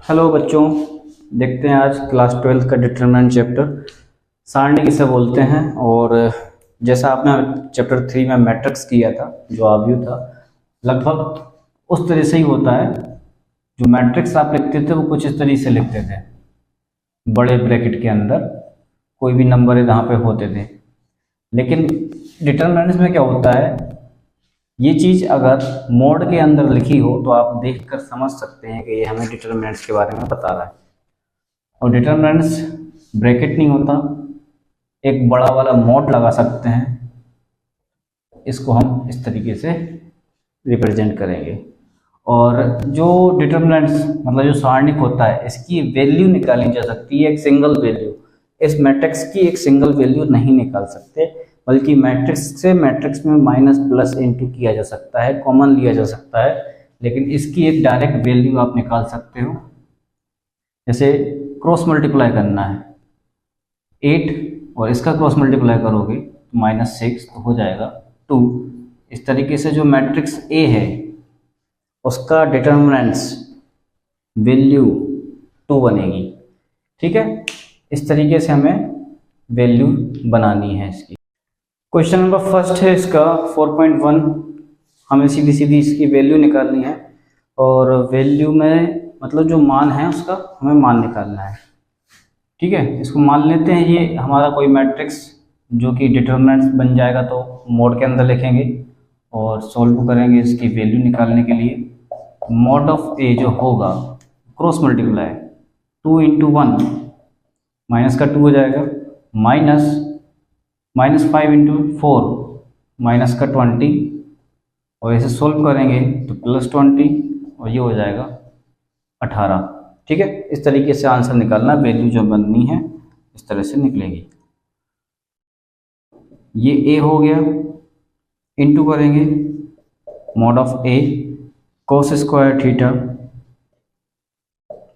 Hello बच्चों, देखते हैं आज क्लास 12 का डिटरमिनेंट चैप्टर सारणी किसे बोलते हैं। और जैसा आपने चैप्टर 3 में मैट्रिक्स किया था, जो आव्यूह था, लगभग उस तरह से ही होता है। जो मैट्रिक्स आप लिखते थे वो कुछ इस तरीके से लिखते थे, बड़े ब्रैकेट के अंदर कोई भी नंबर यहाँ पे होते थे। लेकिन डिटरमिनेंट्स में क्या होता है, ये चीज़ अगर मोड के अंदर लिखी हो तो आप देखकर समझ सकते हैं कि ये हमें डिटरमिनेंट्स के बारे में बता रहा है। और डिटरमिनेंट्स ब्रैकेट नहीं होता, एक बड़ा वाला मोड लगा सकते हैं। इसको हम इस तरीके से रिप्रेजेंट करेंगे। और जो डिटरमिनेंट्स मतलब जो सारणिक होता है, इसकी वैल्यू निकाली जा सकती है, एक सिंगल वैल्यू। इस मैट्रिक्स की एक सिंगल वैल्यू नहीं निकाल सकते, बल्कि मैट्रिक्स से मैट्रिक्स में माइनस प्लस इंटू किया जा सकता है, कॉमन लिया जा सकता है। लेकिन इसकी एक डायरेक्ट वैल्यू आप निकाल सकते हो। जैसे क्रॉस मल्टीप्लाई करना है 8 और इसका क्रॉस मल्टीप्लाई करोगे तो -6 तो हो जाएगा 2। इस तरीके से जो मैट्रिक्स ए है उसका डिटरमिनेंट्स वैल्यू 2 बनेगी। ठीक है, इस तरीके से हमें वैल्यू बनानी है इसकी। क्वेश्चन नंबर फर्स्ट है इसका 4.1। हमें सीधी सीधी इसकी वैल्यू निकालनी है, और वैल्यू में मतलब जो मान है उसका हमें मान निकालना है। ठीक है, इसको मान लेते हैं ये हमारा कोई मैट्रिक्स जो कि डिटरमिनेंट्स बन जाएगा, तो मोड के अंदर लिखेंगे और सॉल्व करेंगे इसकी वैल्यू निकालने के लिए। मोड ऑफ ए जो होगा क्रॉस मल्टीप्लाई 2 इंटू 1, माइनस का 2 हो जाएगा, -5 इंटू 4 माइनस का 20, और इसे सोल्व करेंगे तो +20 और ये हो जाएगा 18। ठीक है, इस तरीके से आंसर निकालना, वैल्यू जो बननी है इस तरह से निकलेगी। ये ए हो गया, इंटू करेंगे mod of A cos square theta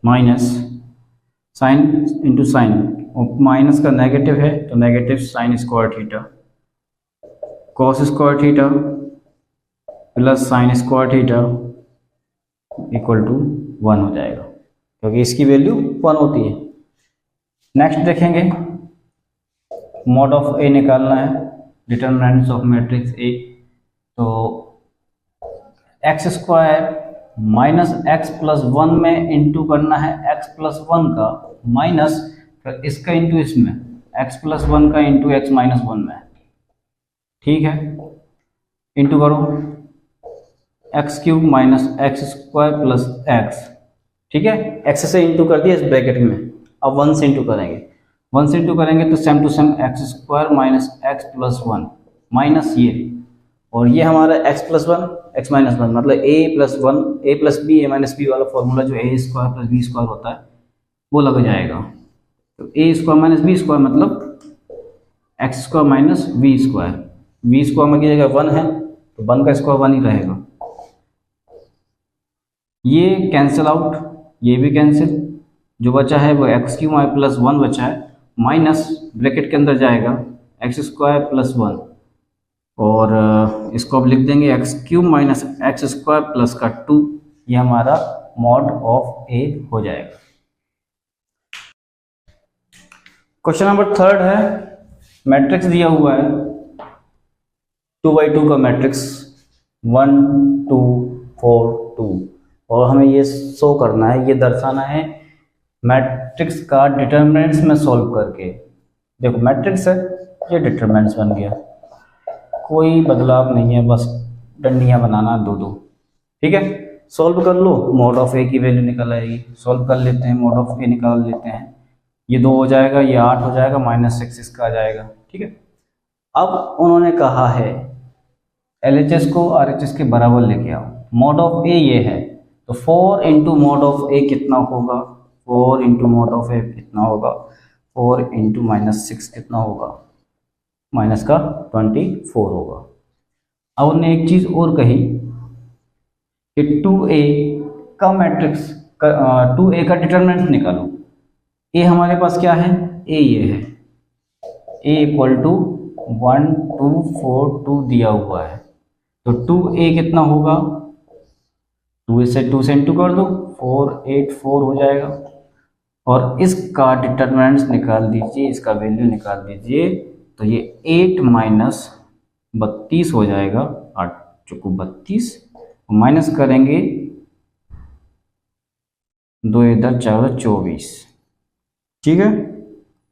minus sine into sine, और माइनस का नेगेटिव है तो negative sine square theta, cos square theta plus sine square theta equal to 1 हो जाएगा, क्योंकि इसकी वैल्यू 1 होती है। नेक्स्ट देखेंगे, मॉड ऑफ ए निकालना है, डिटरमिनेंट्स ऑफ मैट्रिक्स ए। तो X square minus x plus 1 में इंटू करना है एक्स प्लस 1 का, माइनस फिर इसका इंटू इसमें एक्स प्लस 1 का इंटू एक्स माइनस 1 में। ठीक है, इंटू करो x cube minus x square plus x. ठीक है, एक्स से इंटू कर दिया इस ब्रैकेट में, अब 1 से इंटू करेंगे। 1 से इंटू करेंगे तो same to same x square minus x plus 1 minus ये, और ये हमारा एक्स प्लस 1 एक्स माइनस 1, मतलब A plus 1 A plus B A minus B वाला फॉर्मूला जो A square plus B square होता है वो लग जाएगा। तो A square minus B square मतलब x square minus v square. V square में की जगह 1 है तो 1 का स्क्वायर 1 ही रहेगा। ये कैंसिल आउट, ये भी कैंसिल, जो बचा है वो एक्स क्यू वाई प्लस 1 बचा है, माइनस ब्रैकेट के अंदर जाएगा एक्स स्क्वायर प्लस 1, और इसको अब लिख देंगे x cube minus x square plus का 2। ये हमारा मॉड ऑफ ए हो जाएगा। क्वेश्चन नंबर थर्ड है, मैट्रिक्स दिया हुआ है 2x2 का मैट्रिक्स 1 2 4 2, और हमें ये शो करना है, ये दर्शाना है मैट्रिक्स का डिटरमिनेंट्स में सॉल्व करके। देखो मैट्रिक्स है, ये डिटरमिनेंट्स बन गया, कोई बदलाव नहीं है, बस डंडियां बनाना 2-2। ठीक है, सॉल्व कर लो, मॉड ऑफ ए की वैल्यू निकल आएगी। सॉल्व कर लेते हैं, मॉड ऑफ ए निकाल लेते हैं, ये 2 हो जाएगा, ये 8 हो जाएगा, -6 इसका आ जाएगा। ठीक है, अब उन्होंने कहा है LHS को RHS के बराबर लेके आओ। मॉड ऑफ ए ये है, तो 4 इंटू मॉड ऑफ ए कितना होगा, 4 इंटू मॉड ऑफ ए कितना होगा, 4 इंटू -6 कितना होगा, माइनस का 24 होगा। अब उन्होंने एक चीज़ और कही कि 2a का मैट्रिक्स 2a का डिटरमिनेंट निकालो। ए हमारे पास क्या है, ए ये है, a इक्वल टू 1 2 4 2 दिया हुआ है, तो 2a कितना होगा टू से इंटू कर दो, 484 हो जाएगा। और इसका डिटरमिनेंट्स निकाल दीजिए, इसका वैल्यू निकाल दीजिए, तो ये 8 माइनस 32 हो जाएगा, 8 चौको 32, माइनस करेंगे 2 इधर 4 24, ठीक है,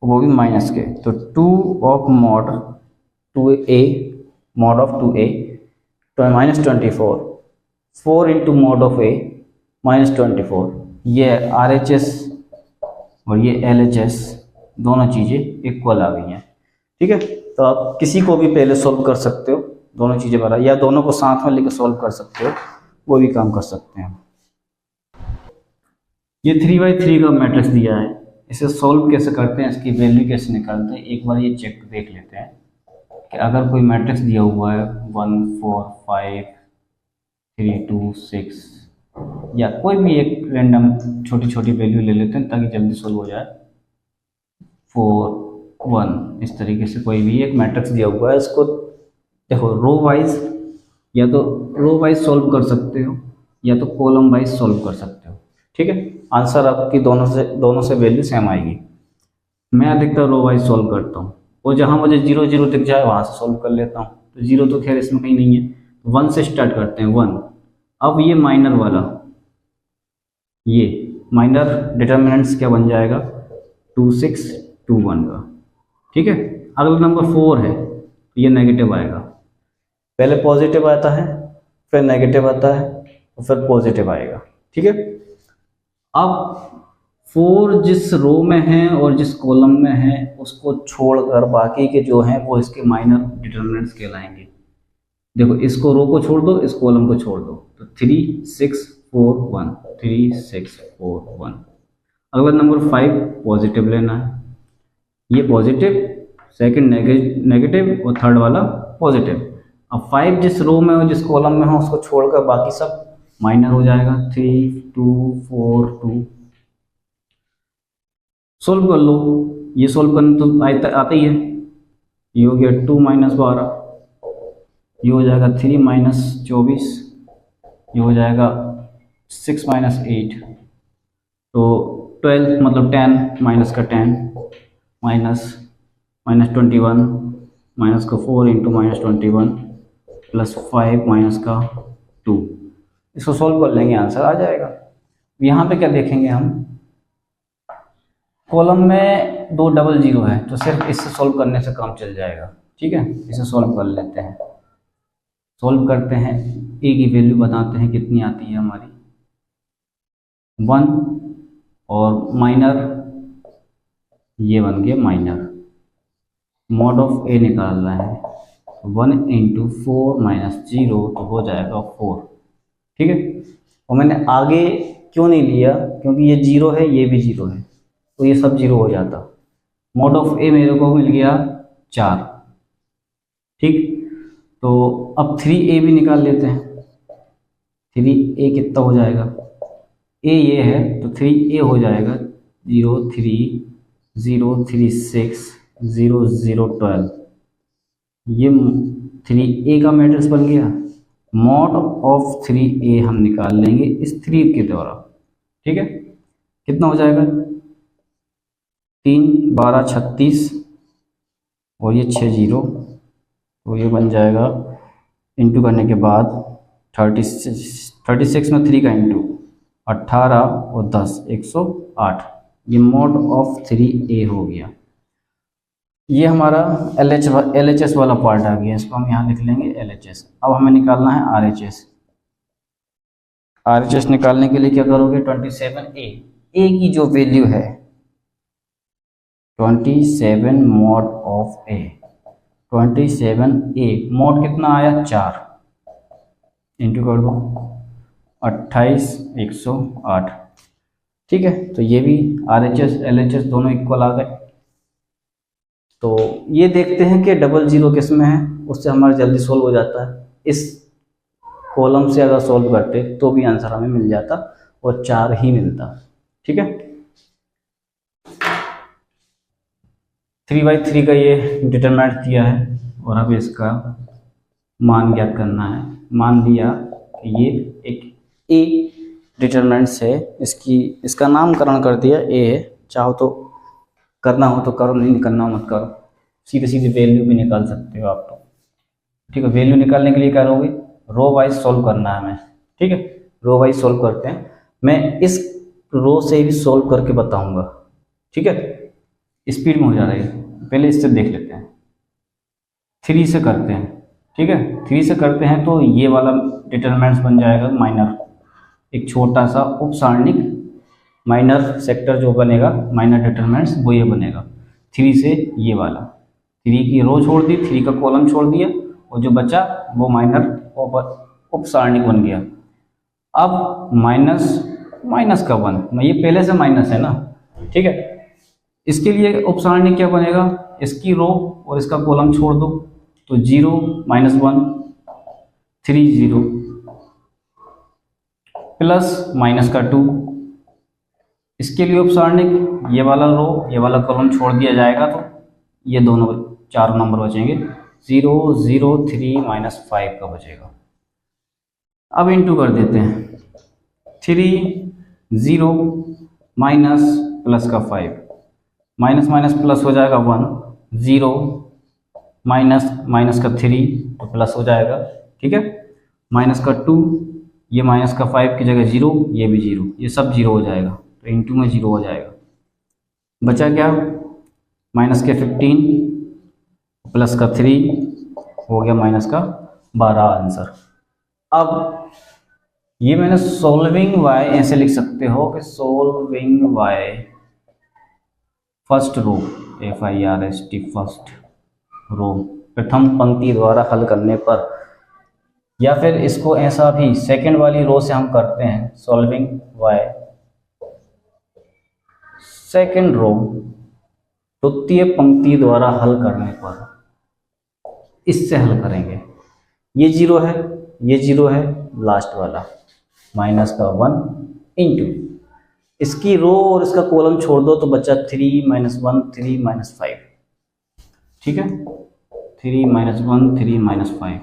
वो भी माइनस के, तो 2 of mod 2a mod of 2a तो minus 24, 4 into mod of a minus 24, ये RHS और ये LHS दोनों चीज़ें इक्वल आ गई हैं, ठीक है। तो आप किसी को भी पहले सॉल्व कर सकते हो, दोनों चीज़ें बराबर, या दोनों को साथ में लेकर सॉल्व कर सकते हो, वो भी काम कर सकते हैं। ये 3/3 का मैट्रिक्स दिया है, इसे सॉल्व कैसे करते हैं, इसकी वैल्यू कैसे निकालते हैं, एक बार ये चेक देख लेते हैं कि अगर कोई मैट्रिक्स दिया हुआ है 1 4 5 3 2 6, या कोई भी एक रैंडम छोटी छोटी वैल्यू ले लेते हैं ताकि जल्दी सॉल्व हो जाए, 4 1, इस तरीके से कोई भी एक मैट्रिक्स दिया हुआ है, इसको देखो रो वाइज, या तो रो वाइज सॉल्व कर सकते हो या तो कॉलम वाइज सॉल्व कर सकते हो, ठीक है। आंसर आपकी दोनों से वैल्यू सेम आएगी। मैं अधिकतर रो वाइज सॉल्व करता हूँ, और जहाँ मुझे 0 0 दिख जाए वहाँ से सॉल्व कर लेता हूँ, तो 0 तो खैर इसमें कहीं नहीं है, 1 से स्टार्ट करते हैं, 1। अब ये माइनर वाला, ये माइनर डिटर्मिनेंट्स क्या बन जाएगा, 2 6 2 1 का, ठीक है। अगला नंबर 4 है, तो ये नेगेटिव आएगा, पहले पॉजिटिव आता है, फिर नेगेटिव आता है, और फिर पॉजिटिव आएगा, ठीक है। अब 4 जिस रो में है और जिस कॉलम में है उसको छोड़कर बाकी के जो हैं वो इसके माइनर डिटर्मिनेंट्स कहलाएंगे। देखो इसको रो को छोड़ दो, इस कॉलम को छोड़ दो, तो 3 6 4 1, 3 6 4 1। अगला नंबर 5 पॉजिटिव लेना है, ये पॉजिटिव, सेकंड नेगेटिव और थर्ड वाला पॉजिटिव। अब 5 जिस रो में हो जिस कॉलम में हो उसको छोड़कर बाकी सब माइनर हो जाएगा, 3 2 4 2। सोल्व कर लो, ये सोल्व करना तो आता ही है, ये हो गया 2 माइनस 12, ये हो जाएगा 3 माइनस 24, ये हो जाएगा 6 माइनस 8, तो 12 मतलब 10 माइनस का 10 माइनस 21 माइनस का 4 इंटू माइनस 21 प्लस 5 माइनस का 2। इसको सॉल्व कर लेंगे, आंसर आ जाएगा। यहाँ पे क्या देखेंगे हम, कॉलम में 2 डबल 0 है, तो सिर्फ इससे सॉल्व करने से काम चल जाएगा, ठीक है। इसे सॉल्व कर लेते हैं, सॉल्व करते हैं, ए की वैल्यू बताते हैं कितनी आती है हमारी, 1, और माइनर ये बन गया माइनर, मॉड ऑफ ए निकालना है, 1 इंटू 4 माइनस 0 तो हो जाएगा 4, ठीक है। और मैंने आगे क्यों नहीं लिया, क्योंकि ये 0 है ये भी 0 है, तो ये सब 0 हो जाता। मॉड ऑफ ए मेरे को मिल गया 4, ठीक। तो अब 3a भी निकाल लेते हैं, 3a कितना हो जाएगा, a ये है तो 3a हो जाएगा 0 3 0 3 6 0 0 12, ये 3a का मैट्रिक्स बन गया। मॉड ऑफ 3a हम निकाल लेंगे इस 3 के द्वारा, ठीक है। कितना हो जाएगा, 3 12 36 और ये 6 0, तो ये बन जाएगा इंटू करने के बाद 36 में 3 का इंटू 18 और 10 108, ये मॉड ऑफ 3a हो गया। ये हमारा LHS वाला पार्ट आ गया, इसको हम यहाँ लिख लेंगे LHS। अब हमें निकालना है RHS। RHS निकालने के लिए क्या करोगे, 27a, a की जो वैल्यू है 27 mod of a, 27a mod कितना आया 4, इंटू कर दो 28 108, ठीक है। तो ये भी RHS LHS दोनों इक्वल आ गए। तो ये देखते हैं कि डबल 0 किस में है, उससे हमारा जल्दी सोल्व हो जाता है। इस कॉलम से अगर सोल्व करते तो भी आंसर हमें मिल जाता और 4 ही मिलता, ठीक है। 3/3 का ये डिटरमिनेंट दिया है और अब इसका मान ज्ञात करना है। मान लिया कि ये एक ए डिटरमिनेंट्स है, इसका नामकरण कर दिया ए है। चाहो तो करना हो तो करो, नहीं करना हो मत करो, सीधे सीधे वैल्यू भी निकाल सकते हो आप तो। ठीक है, वैल्यू निकालने के लिए क्या करोगे, रो वाइज सोल्व करना है हमें। ठीक है, रो वाइज सोल्व करते हैं, मैं इस रो से भी सोल्व करके बताऊंगा। ठीक है, स्पीड में हो जा रही है, पहले इससे देख लेते हैं। 3 से करते हैं। ठीक है, 3 से करते हैं तो ये वाला डिटरमिनेंट्स बन जाएगा माइनर, एक छोटा सा उप सारणिक माइनर सेक्टर जो बनेगा, माइनर डिटरमिनेंट्स वो ये बनेगा 3 से। ये वाला 3 की रो छोड़ दी, 3 का कॉलम छोड़ दिया, और जो बचा वो माइनर उप सारणिक बन गया। अब माइनस का 1, ये पहले से माइनस है ना। ठीक है, इसके लिए उप सारणिक क्या बनेगा, इसकी रो और इसका कॉलम छोड़ दो, तो 0 -1 3 0 प्लस माइनस का 2। इसके लिए उप सारणिक ये वाला रो ये वाला कॉलम छोड़ दिया जाएगा, तो ये दोनों 4 नंबर बचेंगे, 0 0 3 -5 का बचेगा। अब इंटू कर देते हैं, 3 0 माइनस प्लस का 5, माइनस माइनस प्लस हो जाएगा 1, 0 माइनस का 3 तो प्लस हो जाएगा। ठीक है, माइनस का 2, ये माइनस का 5 की जगह 0, ये भी 0, ये सब 0 हो जाएगा, तो इंटू में 0 हो जाएगा। बचा क्या, माइनस के 15 प्लस का 3 हो गया माइनस का 12 आंसर। अब ये मैंने सोल्विंग वाई ऐसे लिख सकते हो कि solving by first row, FIRST first row, प्रथम पंक्ति द्वारा हल करने पर, या फिर इसको ऐसा भी सेकंड वाली रो से हम करते हैं, सॉल्विंग वाई सेकंड रो द्वितीय पंक्ति द्वारा हल करने पर, इससे हल करेंगे। ये 0 है, ये 0 है, लास्ट वाला माइनस का 1 इंटू इसकी रो और इसका कॉलम छोड़ दो, तो बचा 3 -1 3 -5। ठीक है, 3 -1 3 -5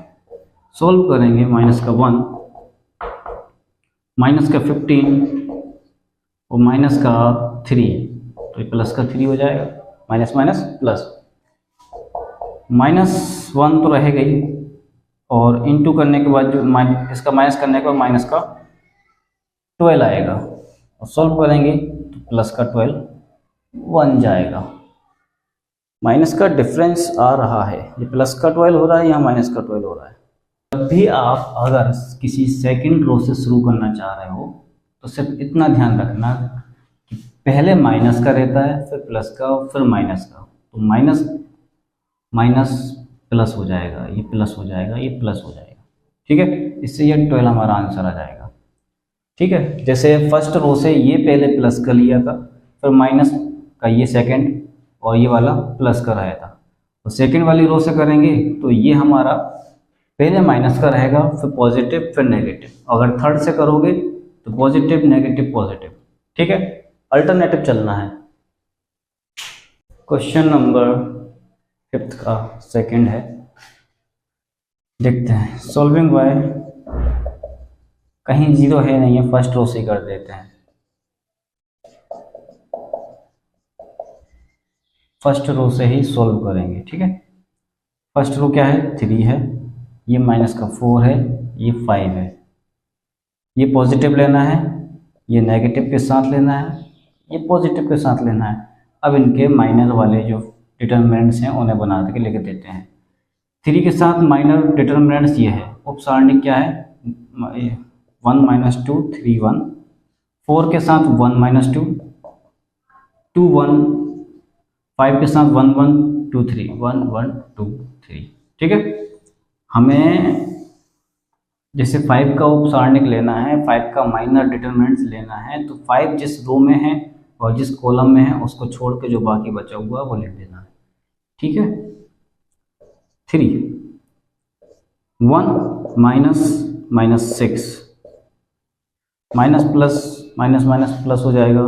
सोल्व करेंगे, माइनस का 1 माइनस का 15 और माइनस का 3, तो ये प्लस का 3 हो जाएगा, माइनस माइनस प्लस, -1 तो रहेगा ही, और इंटू करने के बाद जो इसका माइनस करने के बाद माइनस का 12 आएगा, और सॉल्व करेंगे तो प्लस का 12 1 जाएगा। माइनस का डिफरेंस आ रहा है, ये प्लस का 12 हो रहा है, यहाँ माइनस का 12 हो रहा है। जब भी आप अगर किसी सेकंड रो से शुरू करना चाह रहे हो, तो सिर्फ इतना ध्यान रखना कि पहले माइनस का रहता है, फिर प्लस का, फिर माइनस का, तो माइनस माइनस प्लस हो जाएगा, ये प्लस हो जाएगा, ये प्लस हो जाएगा। ठीक है, इससे ये 12 हमारा आंसर आ जाएगा। ठीक है, जैसे फर्स्ट रो से ये पहले प्लस का लिया था, फिर माइनस का ये सेकंड, और ये वाला प्लस का रहा था, तो सेकंड वाली रो से करेंगे तो ये हमारा पहले माइनस का रहेगा, फिर पॉजिटिव, फिर नेगेटिव। अगर थर्ड से करोगे तो पॉजिटिव नेगेटिव पॉजिटिव। ठीक है, अल्टरनेटिव चलना है। क्वेश्चन नंबर 5 का सेकंड है, देखते हैं। सॉल्विंग बाय, कहीं 0 है नहीं है, फर्स्ट रो से कर देते हैं। फर्स्ट रो से ही सॉल्व करेंगे। ठीक है, फर्स्ट रो क्या है, 3 है, ये माइनस का 4 है, ये 5 है, ये पॉजिटिव लेना है, ये नेगेटिव के साथ लेना है, ये पॉजिटिव के साथ लेना है। अब इनके माइनर वाले जो डिटरमिनेंट्स हैं उन्हें बना के लिख देते हैं। 3 के साथ माइनर डिटरमिनेंट्स ये है, उप सारणिक क्या है, 1 - 2 3 1, 4 के साथ 1 - 2 2 1, 5 के साथ 1 1 2 3 1 1 2 3। ठीक है, हमें जैसे 5 का उप सारणिक लेना है, 5 का माइनर डिटरमिनेंट्स लेना है, तो 5 जिस रो में है और जिस कॉलम में है उसको छोड़ के जो बाकी बचा हुआ है वो लिख देना है। ठीक है, 3 1 - -6 minus plus minus minus plus हो जाएगा,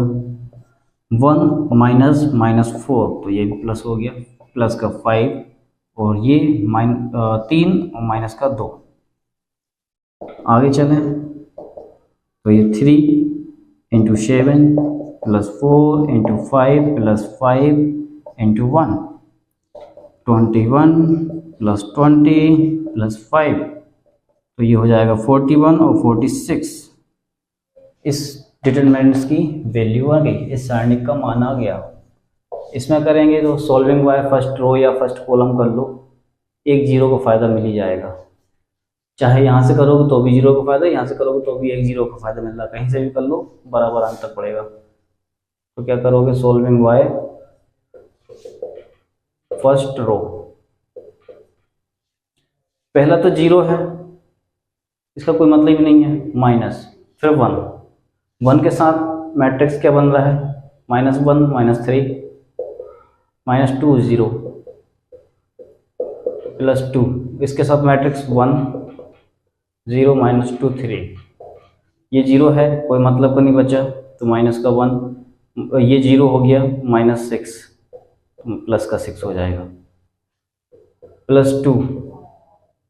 1 - -4 तो ये भी प्लस हो गया, प्लस का 5 और ये 3 और माइनस का 2। आगे चलें तो ये 3 into 7 plus 4 into 5 plus 5 into 1, 21 plus 20 plus 5, तो ये हो जाएगा 41 और 46। इस डिटरमिनेंट्स की वैल्यू आ गई, इस सारणी का मान आ गया। इसमें करेंगे तो सॉल्विंग बाय फर्स्ट रो या फर्स्ट कॉलम कर लो, एक जीरो का फायदा मिल ही जाएगा। चाहे यहाँ से करोगे तो भी जीरो का फायदा, यहाँ से करोगे तो भी एक जीरो का फायदा मिल रहा है, कहीं से भी कर लो बराबर आंसर पड़ेगा। तो क्या करोगे, सॉल्विंग बाय फर्स्ट रो, पहला तो जीरो है, इसका कोई मतलब ही नहीं है, माइनस, फिर 1 के साथ मैट्रिक्स क्या बन रहा है, -1 -3 -2 0 +2, इसके साथ मैट्रिक्स 1 0 -2 3, ये जीरो है, कोई मतलब का नहीं बचा, तो माइनस का 1, ये जीरो हो गया, -6 प्लस का 6 हो जाएगा, +2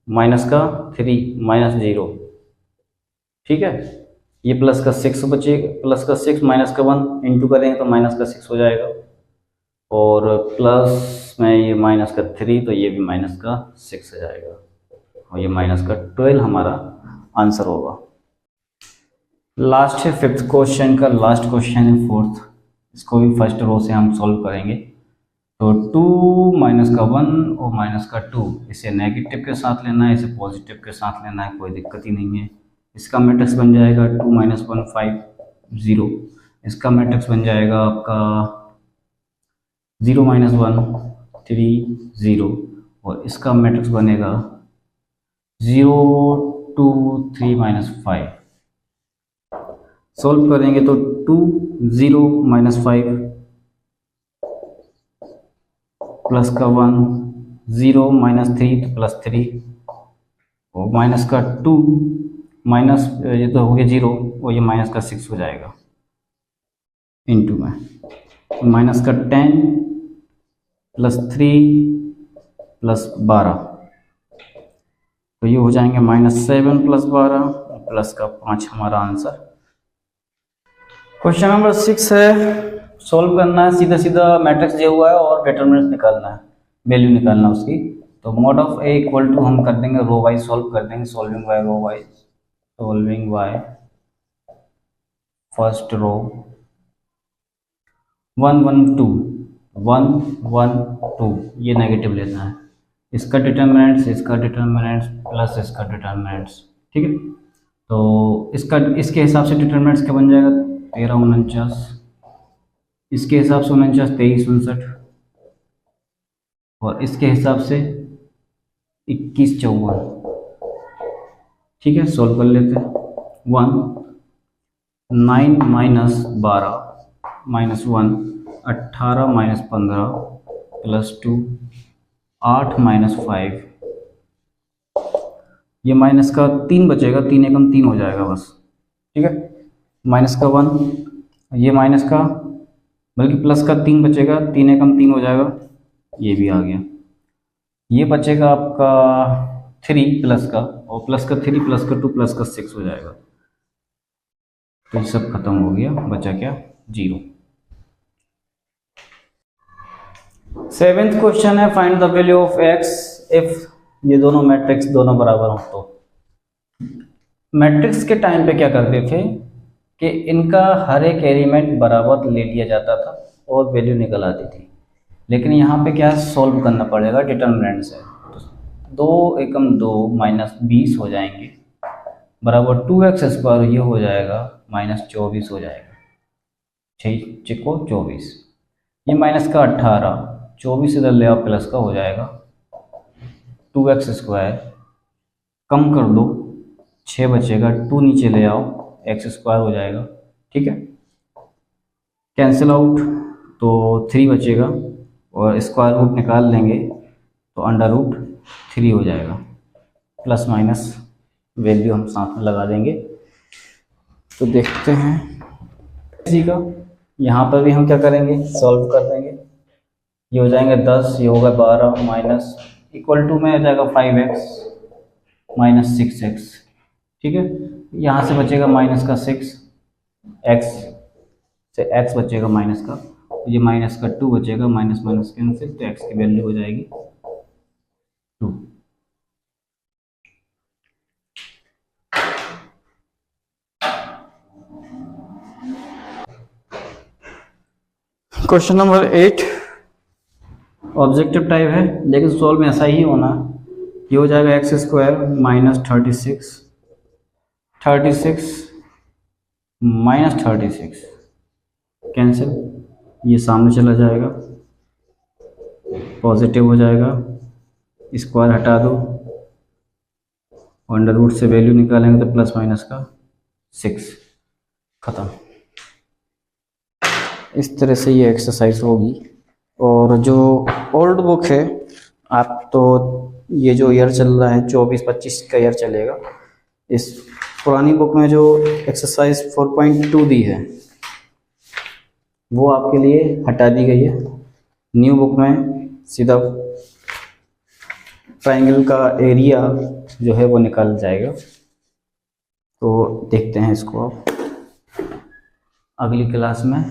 माइनस का 3 -0, ठीक है। ये प्लस का 6 बचे, प्लस का 6 माइनस का 1 इंटू करेंगे तो माइनस का 6 हो जाएगा, और प्लस में ये माइनस का 3, तो ये भी माइनस का 6 हो जाएगा, और ये माइनस का 12 हमारा आंसर होगा। लास्ट है 5th क्वेश्चन का, लास्ट क्वेश्चन है 4th, इसको भी फर्स्ट रो से हम सॉल्व करेंगे। तो 2 माइनस का 1 और माइनस का 2, इसे नेगेटिव के साथ लेना है, इसे पॉजिटिव के साथ लेना है, कोई दिक्कत ही नहीं है। इसका मैट्रिक्स बन जाएगा 2 - 1 5 0, इसका मैट्रिक्स बन जाएगा आपका 0 - 1 3 0, और इसका मैट्रिक्स बनेगा 0 2 3 -5। सॉल्व करेंगे तो 2 0 - 5 प्लस का 1 0 -3 तो +3, और माइनस का 2 माइनस ये तो हो गया 0, और ये माइनस का 6 हो जाएगा इंटू में, माइनस का 10 +3 +12, तो ये हो जाएंगे -7 +12 प्लस का 5 हमारा आंसर। क्वेश्चन नंबर 6 है, सॉल्व करना है, सीधा सीधा मैट्रिक्स दिया हुआ है और डिटरमिनेंट निकालना है, वैल्यू निकालना उसकी। तो mod ऑफ A = हम कर देंगे रो वाइज सॉल्व कर देंगे, solving by row wise, solving by first row 1 1 2 1 1 2, ये नेगेटिव लेना है, इसका डिटरमिनेंट्स प्लस इसका डिटरमिनेंट्स, ठीक है। तो इसका इसके हिसाब से डिटरमिनेंट्स क्या बन जाएगा, 13 49, इसके हिसाब से 49 23 59, और इसके हिसाब से 21 54, ठीक है। सॉल्व कर लेते हैं। 1 9 - 12 -1 18 - 15 +2 8 - 5, ये माइनस का 3 बचेगा, 3 एकम 3 हो जाएगा बस, ठीक है। माइनस का 1, ये माइनस का बल्कि प्लस का 3 बचेगा, 3 एकम 3 हो जाएगा, ये भी आ गया। ये बचेगा आपका 3 प्लस का, और प्लस का 3 प्लस का 2 प्लस का 6 हो जाएगा, तो ये सब खत्म हो गया, बचा क्या 0। 7th क्वेश्चन है, find the value of x if ये दोनों मैट्रिक्स दोनों बराबर हो। तो मैट्रिक्स के टाइम पे क्या करते थे कि इनका हर एक एलिमेंट बराबर ले लिया जाता था और वैल्यू निकल आती थी, लेकिन यहाँ पे क्या सॉल्व करना पड़ेगा डिटरमिनेंट से। 2 एकम 2 -20 हो जाएंगे, बराबर 2x², ये हो जाएगा -24 हो जाएगा, 6 चिको 24, ये माइनस का 18, 24 इधर ले आओ, प्लस का हो जाएगा 2x², कम कर दो 6 बचेगा, 2 नीचे ले आओ, x² हो जाएगा, ठीक है। कैंसिल आउट तो 3 बचेगा, और स्क्वायर रूट निकाल लेंगे तो √3 हो जाएगा, प्लस माइनस वैल्यू हम साथ में लगा देंगे। तो देखते हैं इसी का, यहाँ पर भी हम क्या करेंगे, सॉल्व कर देंगे। ये हो जाएंगे 10, ये होगा 12 माइनस इक्वल टू में हो जाएगा 5x - 6x, ठीक है। यहाँ से बचेगा माइनस का 6, एक्स से एक्स बचेगा माइनस का, ये माइनस का 2 बचेगा, माइनस माइनस कैंसिल, तो एक्स की वैल्यू हो जाएगी 2। क्वेश्चन नंबर 8 ऑब्जेक्टिव टाइप है, लेकिन सॉल्व में ऐसा ही होना है। ये हो जाएगा x square minus 36 minus 36 cancel, ये सामने चला जाएगा, पॉजिटिव हो जाएगा, स्क्वायर हटा दो, अंडर रूट से वैल्यू निकालेंगे तो प्लस माइनस का 6, ख़त्म। इस तरह से ये एक्सरसाइज होगी। और जो ओल्ड बुक है, आप तो ये जो ईयर चल रहा है 24-25 का ईयर चलेगा, इस पुरानी बुक में जो एक्सरसाइज 4.2 दी है वो आपके लिए हटा दी गई है। न्यू बुक में सीधा ट्रायंगल का एरिया जो है वो निकाल जाएगा। तो देखते हैं इसको आप अगली क्लास में।